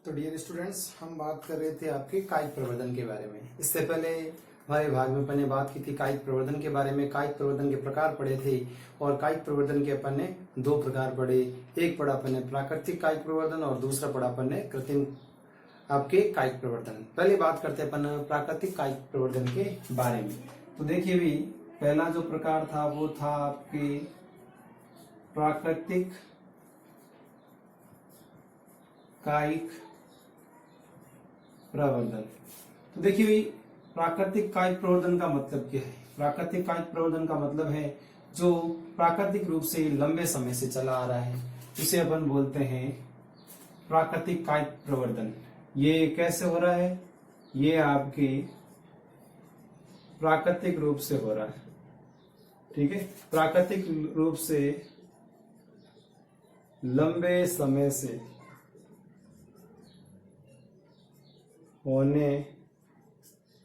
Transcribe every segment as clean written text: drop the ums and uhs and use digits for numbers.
तो dear students, हम बात कर रहे थे आपके कायिक प्रवर्धन के बारे में। इससे पहले हमारे भाग में अपन ने बात की थी कायिक प्रवर्धन के बारे में। कायिक प्रवर्धन के प्रकार पढ़े थे और कायिक प्रवर्धन के अपन ने दो प्रकार पढ़े। एक पढ़ा अपन ने प्राकृतिक कायिक प्रवर्धन और दूसरा पढ़ा अपन ने कृत्रिम आपके कायिक प्रवर्धन। पहले बात करते अपन प्राकृतिक कायिक प्रवर्धन के बारे में। तो देखिए भी, पहला जो प्रकार था वो था आपके प्राकृतिक कायिक प्रवर्धन। तो देखिए भी, प्राकृतिक कायिक प्रवर्धन का मतलब क्या है? प्राकृतिक कायिक प्रवर्धन का मतलब है जो प्राकृतिक रूप से लंबे समय से चला आ रहा है, उसे अपन बोलते हैं प्राकृतिक कायिक प्रवर्धन। ये कैसे हो रहा है? ये आपके प्राकृतिक रूप से हो रहा है, ठीक है। प्राकृतिक रूप से लंबे समय से होने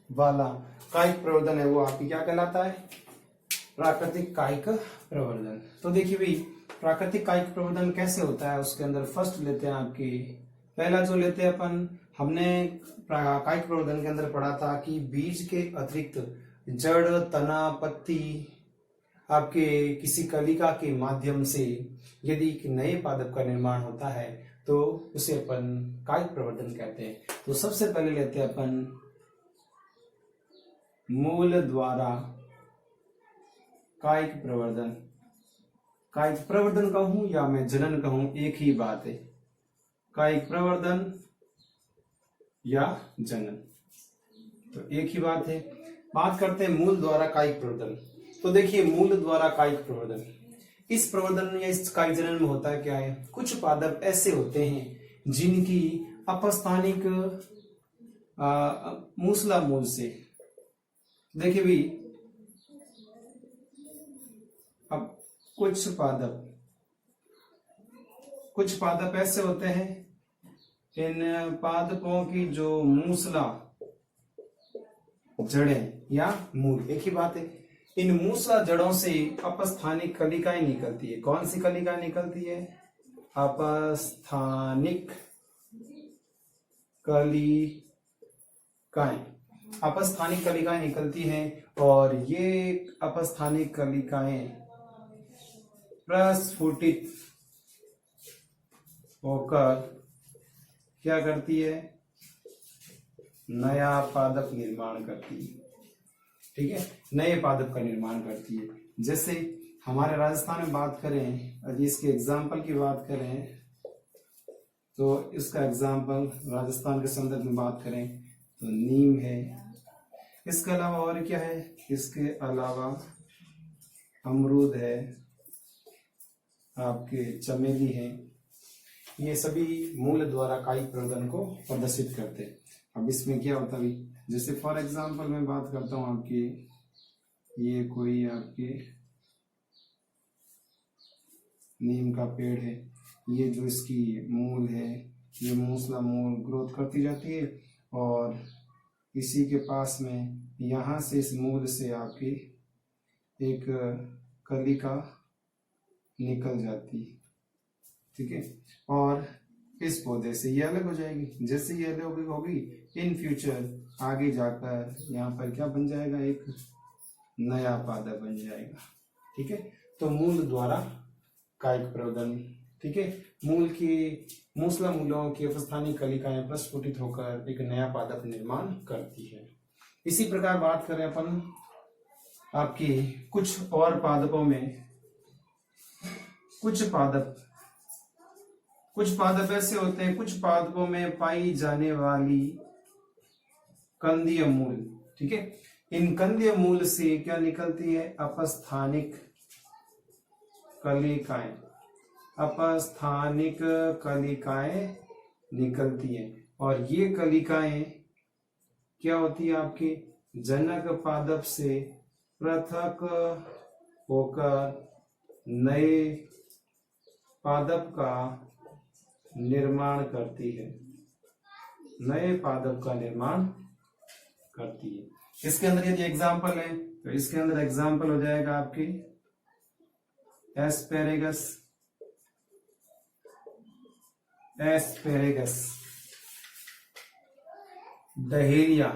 वाला कायिक प्रवर्धन है वो आपकी क्या कहलाता है? प्राकृतिक कायिक प्रवर्धन। तो देखिए भाई, प्राकृतिक कायिक प्रवर्धन कैसे होता है, उसके अंदर फर्स्ट लेते हैं आपकी, पहला जो लेते हैं अपन, हमने कायिक प्रवर्धन के अंदर पढ़ा था कि बीज के अतिरिक्त जड़, तना, पत्ती आपके किसी कलिका के माध्यम से यदि एक नए पादप का निर्माण होता है तो उसे अपन कायिक प्रवर्धन कहते हैं। तो सबसे पहले लेते हैं अपन मूल द्वारा कायिक प्रवर्धन। कायिक प्रवर्धन कहूं या मैं जनन कहूं, एक ही बात है, कायिक प्रवर्धन या जनन, तो एक ही बात है। बात करते हैं मूल द्वारा कायिक प्रवर्धन। तो देखिए, मूल द्वारा कायिक प्रवर्धन, इस प्रवर्धन या इस कायिक जनन में होता क्या है? कुछ पादप ऐसे होते हैं जिनकी अपस्थानिक मूसला मूल से, देखिए भी, अब कुछ पादप ऐसे होते हैं, इन पादपों की जो मूसला जड़ें या मूल, एक ही बात है, इन मूसला जड़ों से अपस्थानिक कलिकाएं निकलती है। कौन सी कलिकाएं निकलती है? अपस्थानिक कलिकाएं। अपस्थानिक कलिकाएं निकलती हैं और ये अपस्थानिक कलिकाएं प्रस्फुटित होकर क्या करती है? नया पादप निर्माण करती है, ठीक है, नए पादप का निर्माण करती है। जैसे हमारे राजस्थान में बात करें, यदि इसके एग्जाम्पल की बात करें तो इसका एग्जाम्पल राजस्थान के संदर्भ में बात करें तो नीम है। इसके अलावा और क्या है? इसके अलावा अमरूद है, आपके चमेली है। ये सभी मूल द्वारा कायिक प्रवर्धन को प्रदर्शित करते हैं। अब इसमें क्या होता है, जैसे फॉर एग्जांपल मैं बात करता हूँ आपकी, ये कोई आपके नीम का पेड़ है, ये जो इसकी मूल है, ये मूसला मूल ग्रोथ करती जाती है और इसी के पास में यहाँ से इस मूल से आपकी एक कलिका निकल जाती है, ठीक है, और इस पौधे से ये अलग हो जाएगी। जैसे ये अलग होगी, इन फ्यूचर आगे जाकर यहाँ पर क्या बन जाएगा? एक नया पादप बन जाएगा, ठीक है। तो मूल द्वारा कायिक प्रवर्धन, ठीक है, मूल की मूसला मूलों की अपस्थानिक कलिकाएं प्रस्फुटित होकर एक नया पादप निर्माण करती है। इसी प्रकार बात करें अपन आपकी कुछ और पादपों में, कुछ पादप ऐसे होते हैं, कुछ पादपों में पाई जाने वाली कंदीय मूल, ठीक है, इन कंदीय मूल से क्या निकलती है? अपस्थानिक कलिकाएं। अपस्थानिक कलिकाएं निकलती हैं और ये कलिकाएं क्या होती है? आपके जनक पादप से पृथक होकर नए पादप का निर्माण करती है, नए पादप का निर्माण करती है। इसके अंदर यदि एग्जाम्पल है तो इसके अंदर एग्जाम्पल हो जाएगा आपकी एस्पेरेगस, डहेलिया,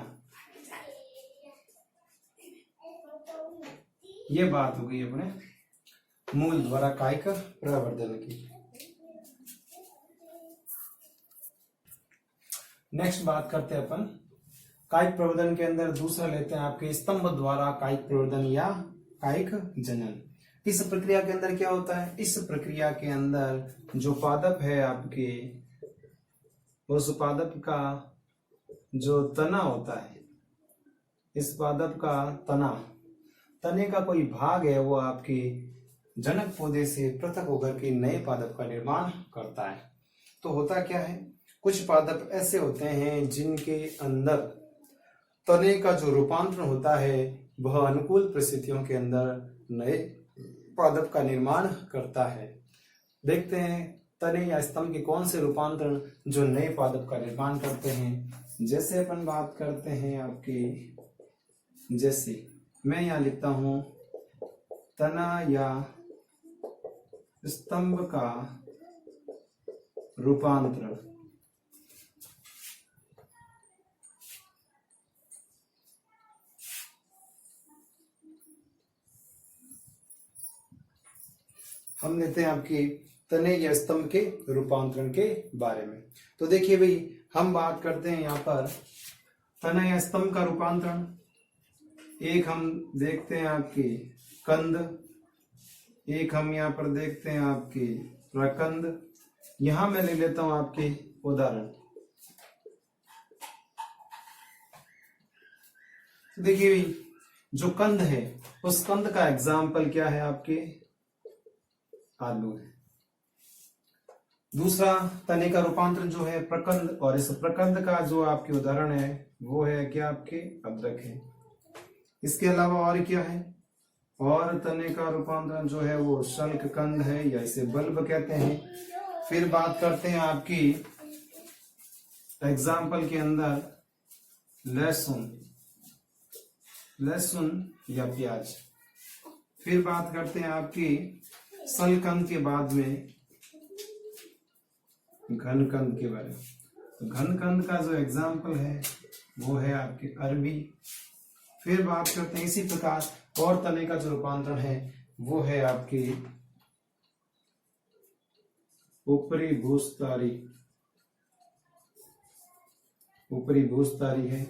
ये बात हो गई अपने मूल द्वारा कायिक प्रवर्धन की। नेक्स्ट बात करते हैं अपन कायिक प्रवर्धन के अंदर दूसरा लेते हैं आपके स्तंभ द्वारा कायिक प्रवर्धन या कायिक जनन। इस प्रक्रिया के अंदर क्या होता है, इस प्रक्रिया के अंदर जो पादप है आपके, उस पादप का जो तना होता है, इस पादप का तने का कोई भाग है वो आपके जनक पौधे से पृथक होकर के नए पादप का निर्माण करता है। तो होता क्या है, कुछ पादप ऐसे होते हैं जिनके अंदर तने का जो रूपांतरण होता है वह अनुकूल परिस्थितियों के अंदर नए पादप का निर्माण करता है। देखते हैं तने या स्तंभ के कौन से रूपांतरण जो नए पादप का निर्माण करते हैं। जैसे अपन बात करते हैं आपके, जैसे मैं यहां लिखता हूं तना या स्तंभ का रूपांतरण। हम लेते हैं आपकी तने या स्तंभ के रूपांतरण के बारे में। तो देखिए भाई, हम बात करते हैं यहाँ पर तना या स्तंभ का रूपांतरण। एक हम देखते हैं आपकी कंद, एक हम यहाँ पर देखते हैं आपकी प्रकंद। यहां मैं ले लेता हूं आपके उदाहरण। देखिए भाई, जो कंद है उस कंद का एग्जाम्पल क्या है आपके, आलू है। दूसरा तने का रूपांतरण जो है प्रकंद, और इस प्रकंद का जो आपके उदाहरण है वो है क्या आपके अदरक है। इसके अलावा और क्या है, और तने का रूपांतरण जो है वो शल्क कंद है या इसे बल्ब कहते हैं। फिर बात करते हैं आपकी एग्जाम्पल के अंदर लहसुन या प्याज। फिर बात करते हैं आपकी सलकंद के बाद में घनकंद के बारे में। घनकंद का जो एग्जाम्पल है वो है आपके अरबी। फिर बात करते हैं इसी प्रकार और तने का जो रूपांतरण है वो है आपकी ऊपरी भूस्तारी है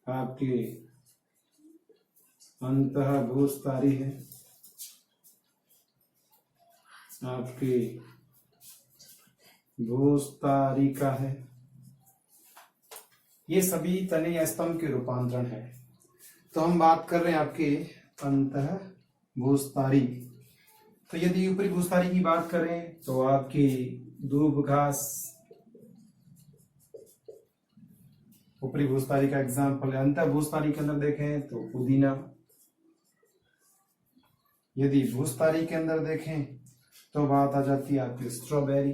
आपकी, अंतः भूस्तारी है आपकी, भूस्तारिका है। ये सभी तने या स्तंभ के रूपांतरण है। तो हम बात कर रहे हैं आपके अंतः भूस्तारी। तो यदि ऊपरी भूस्तारी की बात करें तो आपकी दूब घास ऊपरी भूस्तारी का एग्जाम्पल है। अंतः भूस्तारी के अंदर देखें तो पुदीना। यदि भूस्तारी के अंदर देखें तो बात आ जाती है आपकी स्ट्रॉबेरी।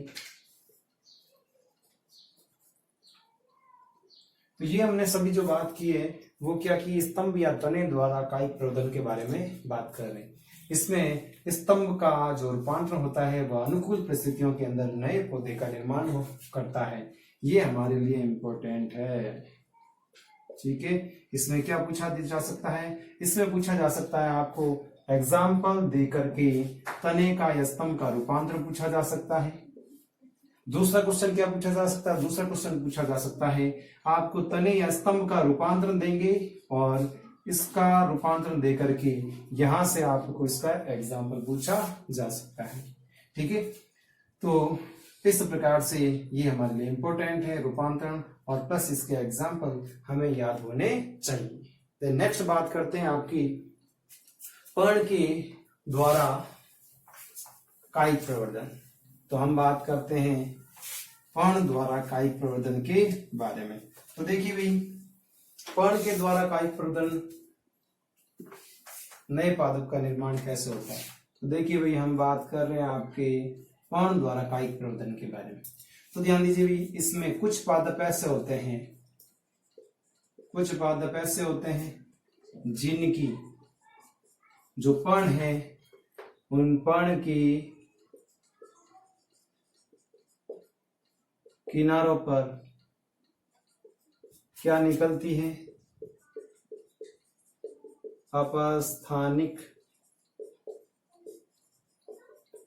तो ये हमने सभी जो बात की है वो क्या की, स्तंभ या तने द्वारा कायिक प्रवर्धन के बारे में बात कर रहे हैं। इसमें स्तंभ का जो रूपांतरण होता है वह अनुकूल परिस्थितियों के अंदर नए पौधे का निर्माण करता है। ये हमारे लिए इम्पोर्टेंट है, ठीक है। इसमें क्या पूछा जा सकता है, इसमें पूछा जा सकता है आपको एग्जाम्पल देकर के तने का या स्तंभ का रूपांतरण पूछा जा सकता है। दूसरा क्वेश्चन क्या पूछा जा सकता है, दूसरा क्वेश्चन पूछा जा सकता है आपको तने या स्तंभ का रूपांतरण देंगे और इसका रूपांतरण देकर के यहां से आपको इसका एग्जाम्पल पूछा जा सकता है, ठीक है। तो इस प्रकार से ये हमारे लिए इंपॉर्टेंट है रूपांतरण, और प्लस इसके एग्जाम्पल हमें याद होने चाहिए। नेक्स्ट बात करते हैं आपकी पर्ण के द्वारा कायिक प्रवर्धन। तो हम बात करते हैं पर्ण द्वारा कायिक प्रवर्धन के बारे में। तो देखिए भाई, पर्ण के द्वारा कायिक प्रवर्धन नए पादप का निर्माण कैसे होता है। तो देखिए भाई, हम बात कर रहे हैं आपके पर्ण द्वारा कायिक प्रवर्धन के बारे में। तो ध्यान दीजिए भाई, इसमें कुछ पादप ऐसे होते हैं जिनकी जो पर्ण है उन पर्ण की किनारों पर क्या निकलती है? अपस्थानिक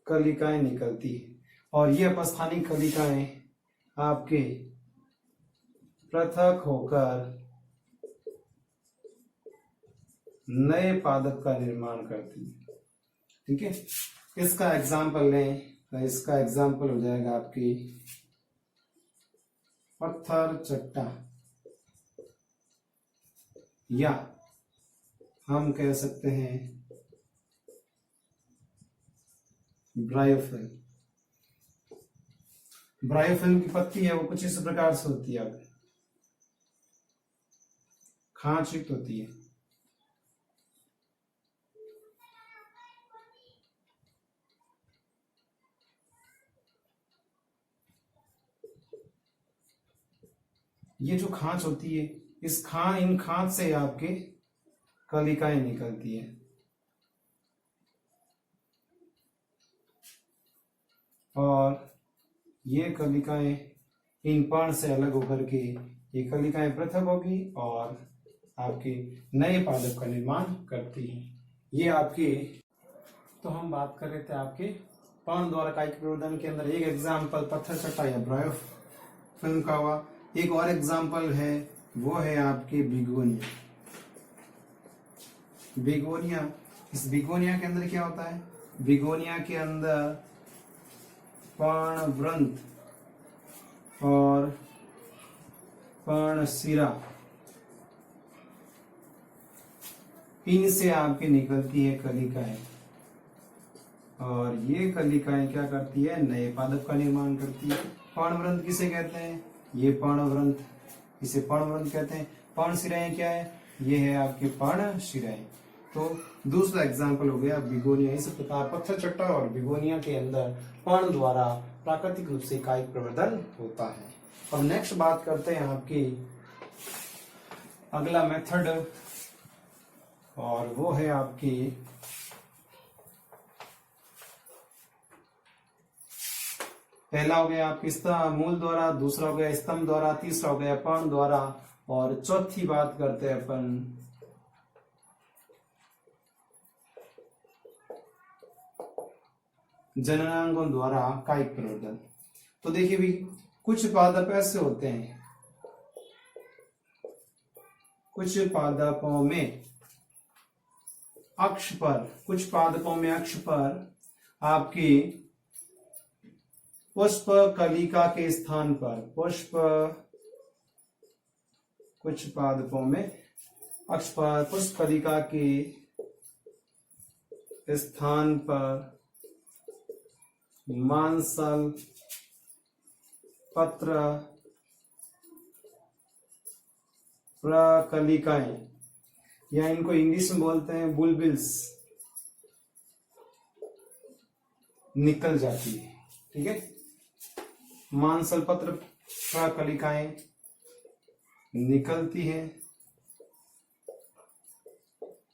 कलिकाएं निकलती है। और ये अपस्थानिक कलिकाएं आपके पृथक होकर नए पादप का निर्माण करती है। ठीक है, इसका एग्जाम्पल लें तो इसका एग्जाम्पल हो जाएगा आपकी पत्थर चट्टा, या हम कह सकते हैं ब्रायोफिल्म। ब्रायोफिल्म की पत्ती है वो कुछ इस प्रकार से होती है, खांच युक्त होती है। ये जो खांच होती है, इन खांच से आपके कलिकाएं निकलती है। और ये कलिकाएं इन पर्ण से अलग होकर के ये कलिकाएं पृथक होगी और आपके नए पादप का निर्माण करती है। ये आपके, तो हम बात कर रहे थे आपके पर्ण द्वारा कायिक प्रवर्धन के अंदर एक एग्जाम्पल पत्थर चट्टा या ब्रायोफिल्म का हुआ। एक और एग्जाम्पल है वो है आपके बिगोनिया। बिगोनिया, इस बिगोनिया के अंदर क्या होता है? बिगोनिया के अंदर पर्णवृंत और पर्णशिरा, इनसे आपके निकलती है कलिकाएं। और ये कलिकाएं क्या करती है? नए पादप का निर्माण करती है। पर्णवृंत किसे कहते हैं? ये पर्णवृंत, इसे पर्णवृंत कहते हैं। पर्णशिराएं क्या है? ये है आपके पर्णशिराएं। तो दूसरा एग्जाम्पल हो गया बिगोनिया। इस प्रकार पत्थर चट्टा और बिगोनिया के अंदर पर्ण द्वारा प्राकृतिक रूप से कायिक प्रवर्धन होता है। अब नेक्स्ट बात करते हैं आपकी अगला मेथड, और वो है आपकी पहला हो गया आपकी मूल द्वारा, दूसरा हो गया स्तंभ द्वारा, तीसरा हो गया पर्ण द्वारा, और चौथी बात करते हैं अपन जननांगों द्वारा कायिक प्रवर्धन। तो देखिए भी कुछ पादप ऐसे होते हैं, कुछ पादपों में अक्ष पर आपकी पुष्प कलिका के स्थान पर कुछ पादपों में अक्ष पर पुष्प कलिका के स्थान पर मांसल पत्र प्रकलिकाएं, या इनको इंग्लिश में बोलते हैं बुलबिल्स, निकल जाती है। ठीक है, मांसल पत्र प्रकलिकाएं निकलती है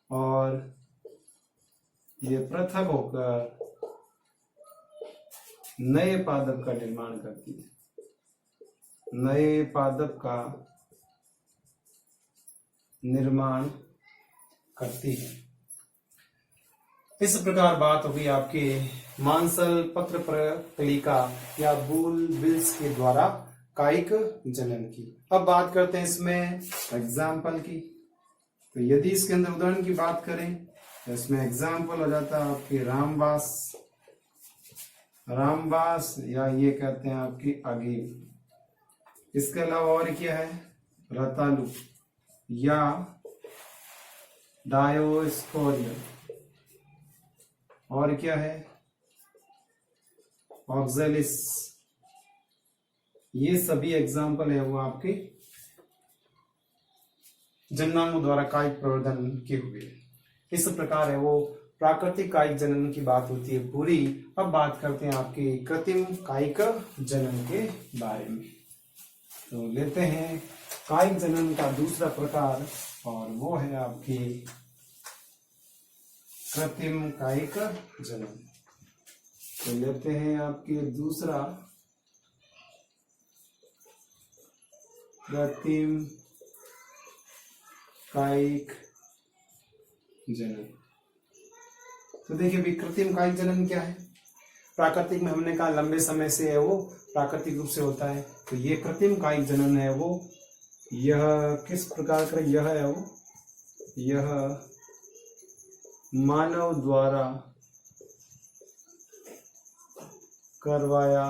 और ये पृथक होकर नए पादप का निर्माण करती है, नए पादप का निर्माण करती है। इस प्रकार बात होगी आपके मांसल पत्र प्रकलिका या बुलबिल्स के द्वारा कायिक जनन की। अब बात करते हैं इसमें एग्जाम्पल की। तो यदि इसके अंदर उदाहरण की बात करें तो इसमें एग्जाम्पल हो जाता है आपके रामबास या ये कहते हैं आपकी अगेव। इसके अलावा और क्या है? रतालू या डायोस्कोरियल, और क्या है? ऑक्जेलिस। ये सभी एग्जाम्पल है वो आपके जननांगों द्वारा कायिक प्रवर्धन के हुए। इस प्रकार है वो प्राकृतिक कायिक जनन की बात होती है पूरी। अब बात करते हैं आपके कृत्रिम कायिक जनन के बारे में। तो लेते हैं कायिक जनन का दूसरा प्रकार, और वो है आपकी कृत्रिम कायिक जनन। तो लेते हैं आपके दूसरा कृत्रिम कायिक जनन। तो देखिए भी कृत्रिम कायिक जनन क्या है। प्राकृतिक में हमने कहा लंबे समय से है वो प्राकृतिक रूप से होता है, तो ये कृत्रिम कायिक जनन है वो, यह किस प्रकार का यह है वो, यह मानव द्वारा करवाया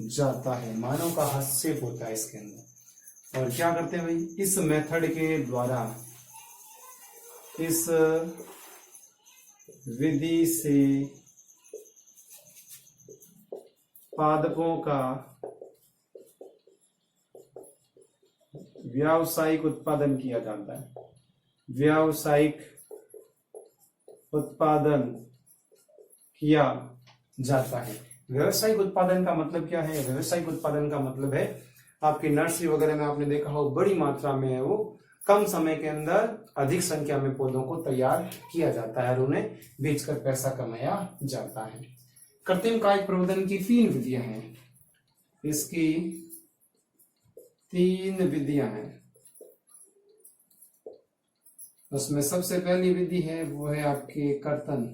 जाता है, मानव का हस्तक्षेप होता है इसके अंदर। और क्या करते हैं भाई, इस मेथड के द्वारा, इस विधि से पादपों का व्यावसायिक उत्पादन किया जाता है। व्यावसायिक उत्पादन किया जाता है। व्यावसायिक उत्पादन का मतलब क्या है? व्यावसायिक उत्पादन का मतलब है आपकी नर्सरी वगैरह में आपने देखा हो बड़ी मात्रा में है वो कम समय के अंदर अधिक संख्या में पौधों को तैयार किया जाता है और उन्हें बेचकर पैसा कमाया जाता है। कृत्रिम कायिक प्रवर्धन की 3 विधियां हैं। इसकी 3 विधियां हैं। उसमें सबसे पहली विधि है वो है आपके कर्तन,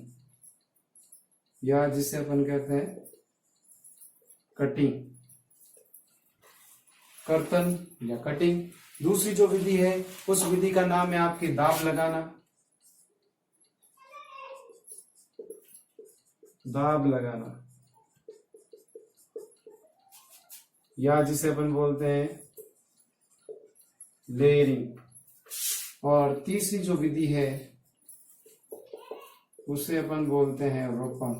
या जिसे अपन कहते हैं कटिंग, कर्तन या कटिंग। दूसरी जो विधि है उस विधि का नाम है आपकी दाब लगाना, दाब लगाना, या जिसे अपन बोलते हैं लेयरिंग। और तीसरी जो विधि है उसे अपन बोलते हैं रोपण।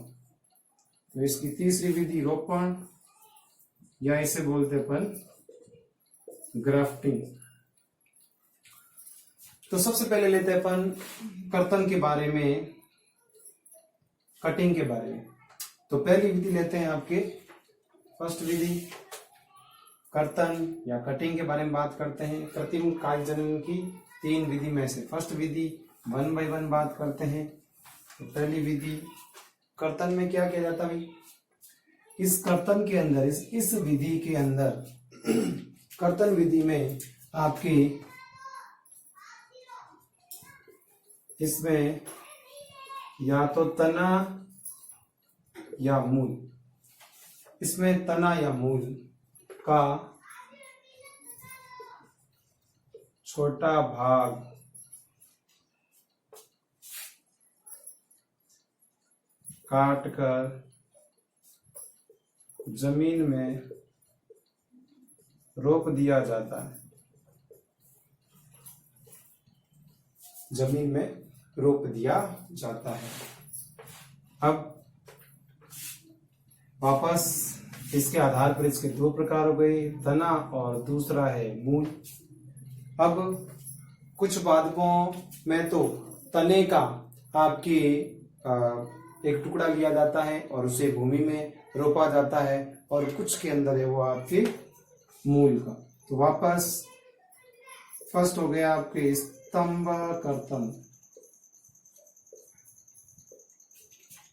तो इसकी तीसरी विधि रोपण, या इसे बोलते अपन ग्राफ्टिंग। तो सबसे पहले लेते हैं अपन कर्तन के बारे में, कटिंग के बारे में। तो पहली विधि लेते हैं आपके फर्स्ट विधि, कर्तन या कटिंग के बारे में बात करते हैं। कृत्रिम कायिक जनन की 3 विधि में से फर्स्ट विधि 1 by 1 बात करते हैं। तो पहली विधि कर्तन में क्या किया जाता है? इस कर्तन के अंदर, इस विधि के अंदर, कर्तन विधि में आपकी इसमें या तो तना या मूल, इसमें तना या मूल का छोटा भाग काटकर जमीन में रोप दिया जाता है, जमीन में रोप दिया जाता है। अब वापस इसके आधार पर इसके 2 प्रकार हो गए, तना और दूसरा है मूल। अब कुछ पादपों में तो तने का आपके एक टुकड़ा लिया जाता है और उसे भूमि में रोपा जाता है, और कुछ के अंदर है वो आपके मूल का। तो वापस फर्स्ट हो गया आपके स्तंभ कर्तन।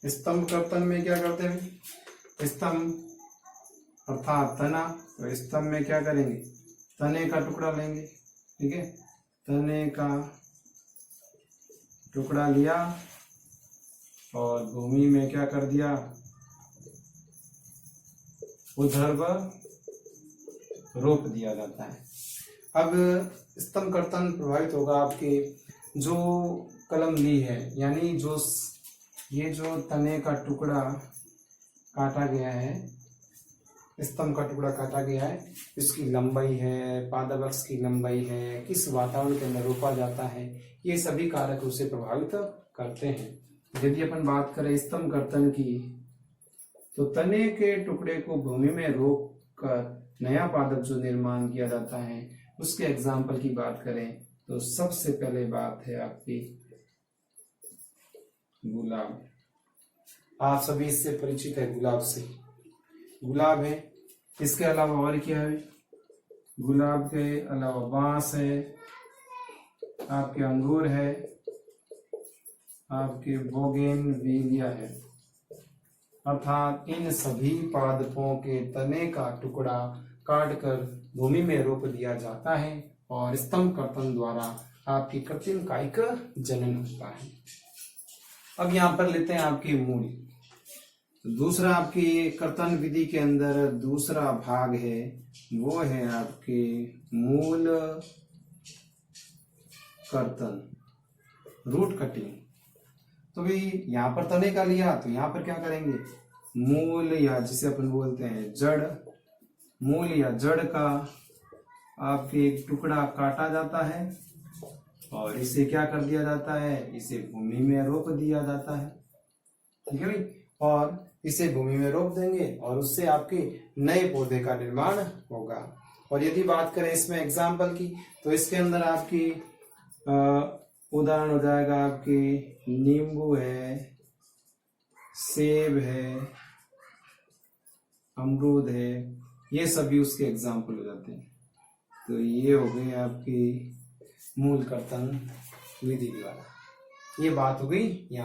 स्तंभ कर्तन में क्या करते हैं? स्तंभ अर्थात तना, तो स्तंभ में क्या करेंगे? तने का टुकड़ा लेंगे, ठीक है, तने का टुकड़ा लिया और भूमि में क्या कर दिया? ऊर्ध्वाधर रोप दिया जाता है। अब स्तंभ कर्तन प्रभावित होगा आपके जो कलम ली है, यानी जो ये जो तने का टुकड़ा काटा गया है, स्तंभ का टुकड़ा काटा गया है, इसकी लंबाई है, पादवृक्ष की लंबाई है, किस वातावरण के अंदर रोपा जाता है, ये सभी कारक उसे प्रभावित करते हैं। यदि अपन बात करें स्तंभ कर्तन की, तो तने के टुकड़े को भूमि में रोप कर नया पादप जो निर्माण किया जाता है उसके एग्जाम्पल की बात करें तो सबसे पहले बात है आपकी गुलाब। आप सभी इससे परिचित है, गुलाब से। गुलाब है, इसके अलावा और क्या है? गुलाब के अलावा बांस है, आपके अंगूर है, आपके बोगेनविलिया है। अर्थात इन सभी पादपों के तने का टुकड़ा काटकर भूमि में रोप दिया जाता है और स्तंभ कर्तन द्वारा आपकी कृत्रिम काई का जनन होता है। अब यहाँ पर लेते हैं आपके मूल। तो दूसरा आपकी कर्तन विधि के अंदर दूसरा भाग है, वो है आपके मूल कर्तन, रूट कटिंग। तो भाई यहाँ पर तने का लिया तो यहाँ पर क्या करेंगे, मूल या जिसे अपन बोलते हैं जड़, मूल या जड़ का आपके एक टुकड़ा काटा जाता है और इसे क्या कर दिया जाता है, इसे भूमि में रोप दिया जाता है। ठीक है भाई, और इसे भूमि में रोप देंगे और उससे आपके नए पौधे का निर्माण होगा। और यदि बात करें इसमें एग्जाम्पल की, तो इसके अंदर आपकी उदाहरण हो जाएगा आपकी नींबू है, सेब है, अमरूद है, ये सभी उसके एग्जाम्पल हो जाते हैं। तो ये हो गई आपकी मूल कर्तन विधि द्वारा। ये बात हो गई यहाँ।